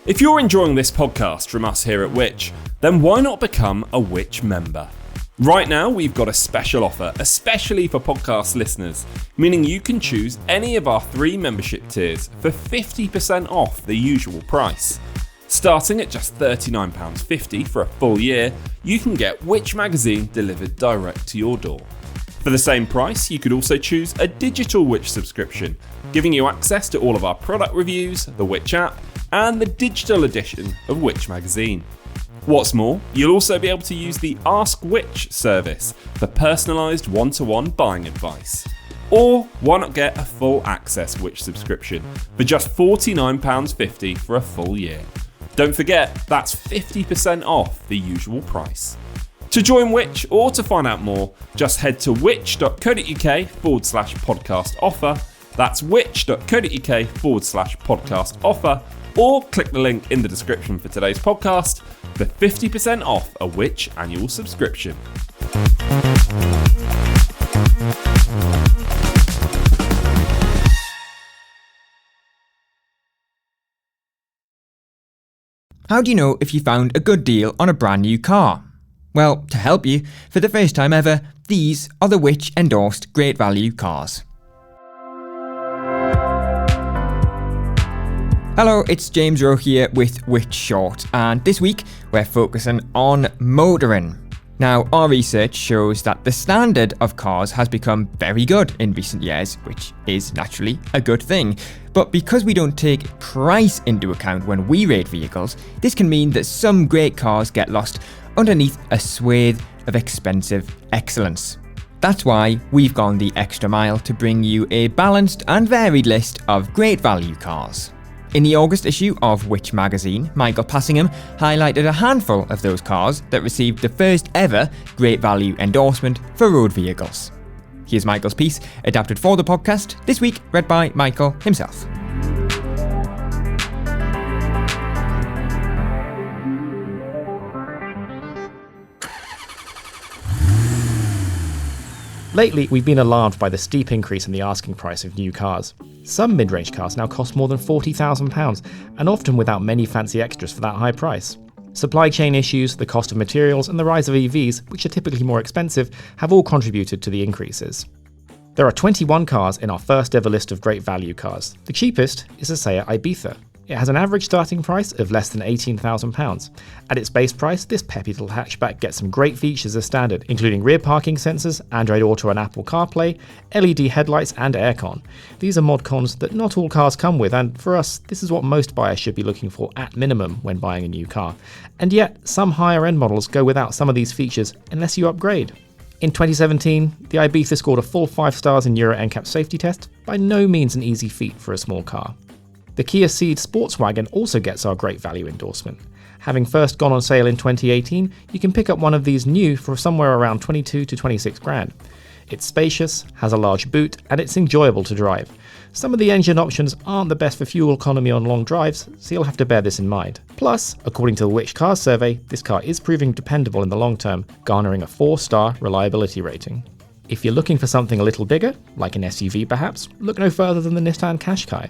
If you're enjoying this podcast from us here at Which, then why not become a Which member? Right now, we've got a special offer, especially for podcast listeners, meaning you can choose any of our 3 membership tiers for 50% off the usual price. Starting at just £39.50 for a full year, you can get Which magazine delivered direct to your door. For the same price, you could also choose a digital Which subscription, giving you access to all of our product reviews, the Which app, and the digital edition of Which magazine. What's more, you'll also be able to use the Ask Which service for personalised one-to-one buying advice. Or why not get a full access Which subscription for just £49.50 for a full year? Don't forget, that's 50% off the usual price. To join Which or to find out more, just head to which.co.uk/podcast offer. That's which.co.uk/podcast offer, or click the link in the description for today's podcast for 50% off a Which annual subscription. How do you know if you found a good deal on a brand new car? Well, to help you, for the first time ever, these are the Which endorsed great value cars. Hello, it's James Rowe here with Which Short, and this week we're focusing on motoring. Now, our research shows that the standard of cars has become very good in recent years, which is naturally a good thing. But because we don't take price into account when we rate vehicles, this can mean that some great cars get lost underneath a swathe of expensive excellence. That's why we've gone the extra mile to bring you a balanced and varied list of great value cars. In the August issue of Which magazine, Michael Passingham highlighted a handful of those cars that received the first ever Great Value endorsement for road vehicles. Here's Michael's piece, adapted for the podcast, this week read by Michael himself. Lately, we've been alarmed by the steep increase in the asking price of new cars. Some mid-range cars now cost more than £40,000, and often without many fancy extras for that high price. Supply chain issues, the cost of materials, and the rise of EVs, which are typically more expensive, have all contributed to the increases. There are 21 cars in our first ever list of great value cars. The cheapest is a Seat Ibiza. It has an average starting price of less than £18,000. At its base price, this peppy little hatchback gets some great features as standard, including rear parking sensors, Android Auto and Apple CarPlay, LED headlights and aircon. These are mod cons that not all cars come with, and for us, this is what most buyers should be looking for at minimum when buying a new car. And yet, some higher end models go without some of these features unless you upgrade. In 2017, the Ibiza scored a full 5 stars in Euro NCAP safety test, by no means an easy feat for a small car. The Kia Ceed Sportswagon also gets our great value endorsement. Having first gone on sale in 2018, you can pick up one of these new for somewhere around 22 to 26 grand. It's spacious, has a large boot, and it's enjoyable to drive. Some of the engine options aren't the best for fuel economy on long drives, so you'll have to bear this in mind. Plus, according to the Which Cars survey, this car is proving dependable in the long term, garnering a 4-star reliability rating. If you're looking for something a little bigger, like an SUV perhaps, look no further than the Nissan Qashqai.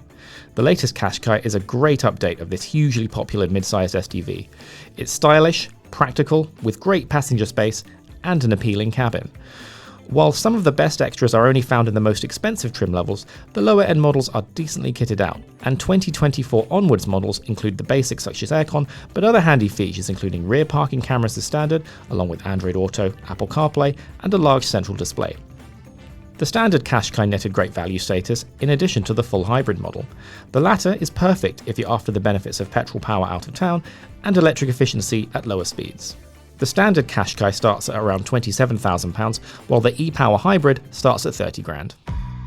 The latest Qashqai is a great update of this hugely popular mid-sized SUV. It's stylish, practical, with great passenger space, and an appealing cabin. While some of the best extras are only found in the most expensive trim levels, the lower end models are decently kitted out, and 2024 onwards models include the basics such as aircon, but other handy features including rear parking cameras as standard, along with Android Auto, Apple CarPlay, and a large central display. The standard Qashqai netted great value status in addition to the full hybrid model. The latter is perfect if you're after the benefits of petrol power out of town and electric efficiency at lower speeds. The standard Qashqai starts at around £27,000, while the e-Power Hybrid starts at 30 grand.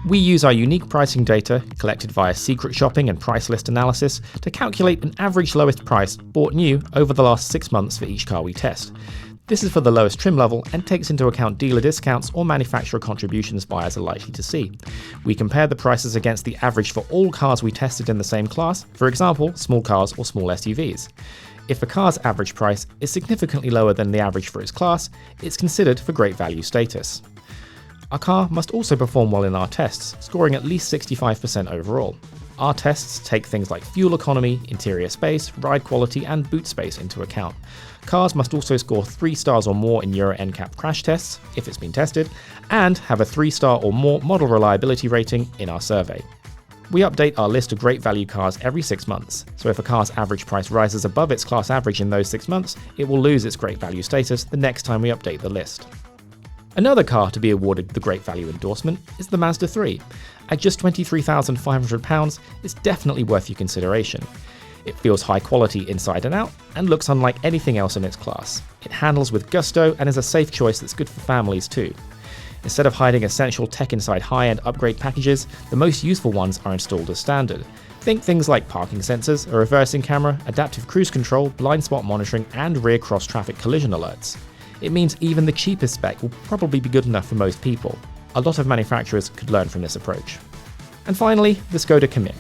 We use our unique pricing data, collected via secret shopping and price list analysis, to calculate an average lowest price bought new over the last 6 months for each car we test. This is for the lowest trim level and takes into account dealer discounts or manufacturer contributions buyers are likely to see. We compare the prices against the average for all cars we tested in the same class, for example, small cars or small SUVs. If a car's average price is significantly lower than the average for its class, it's considered for great value status. Our car must also perform well in our tests, scoring at least 65% overall. Our tests take things like fuel economy, interior space, ride quality, and boot space into account. Cars must also score 3 stars or more in Euro NCAP crash tests, if it's been tested, and have a 3-star or more model reliability rating in our survey. We update our list of great value cars every 6 months, so if a car's average price rises above its class average in those 6 months, it will lose its great value status the next time we update the list. Another car to be awarded the Great Value endorsement is the Mazda 3. At just £23,500, it's definitely worth your consideration. It feels high quality inside and out, and looks unlike anything else in its class. It handles with gusto and is a safe choice that's good for families too. Instead of hiding essential tech inside high-end upgrade packages, the most useful ones are installed as standard. Think things like parking sensors, a reversing camera, adaptive cruise control, blind spot monitoring, and rear cross-traffic collision alerts. It means even the cheapest spec will probably be good enough for most people. A lot of manufacturers could learn from this approach. And finally, the Skoda Kamiq.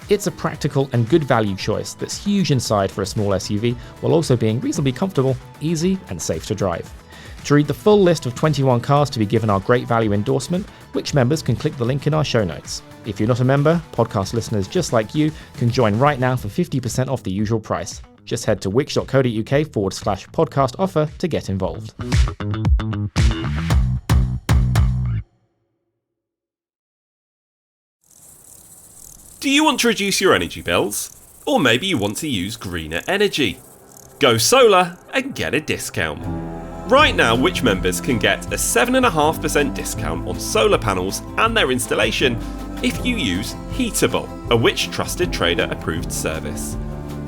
It's a practical and good value choice that's huge inside for a small SUV, while also being reasonably comfortable, easy, and safe to drive. To read the full list of 21 cars to be given our Great Value endorsement, Which members can click the link in our show notes. If you're not a member, podcast listeners just like you can join right now for 50% off the usual price. Just head to which.co.uk/podcast offer to get involved. Do you want to reduce your energy bills? Or maybe you want to use greener energy? Go solar and get a discount. Right now, Which members can get a 7.5% discount on solar panels and their installation if you use Heatable, a Which trusted trader approved service.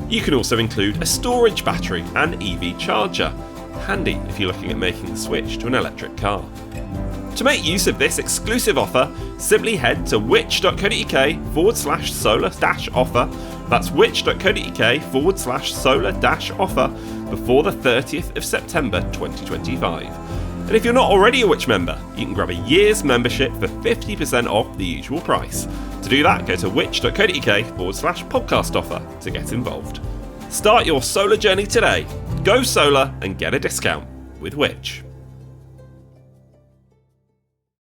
You can also include a storage battery and EV charger, handy if you're looking at making the switch to an electric car. To make use of this exclusive offer, simply head to which.co.uk/solar-offer. That's which.co.uk/solar-offer before the 30th of September 2025. And if you're not already a Which member, you can grab a year's membership for 50% off the usual price. To do that, go to which.co.uk/podcast offer to get involved. Start your solar journey today. Go solar and get a discount with Which.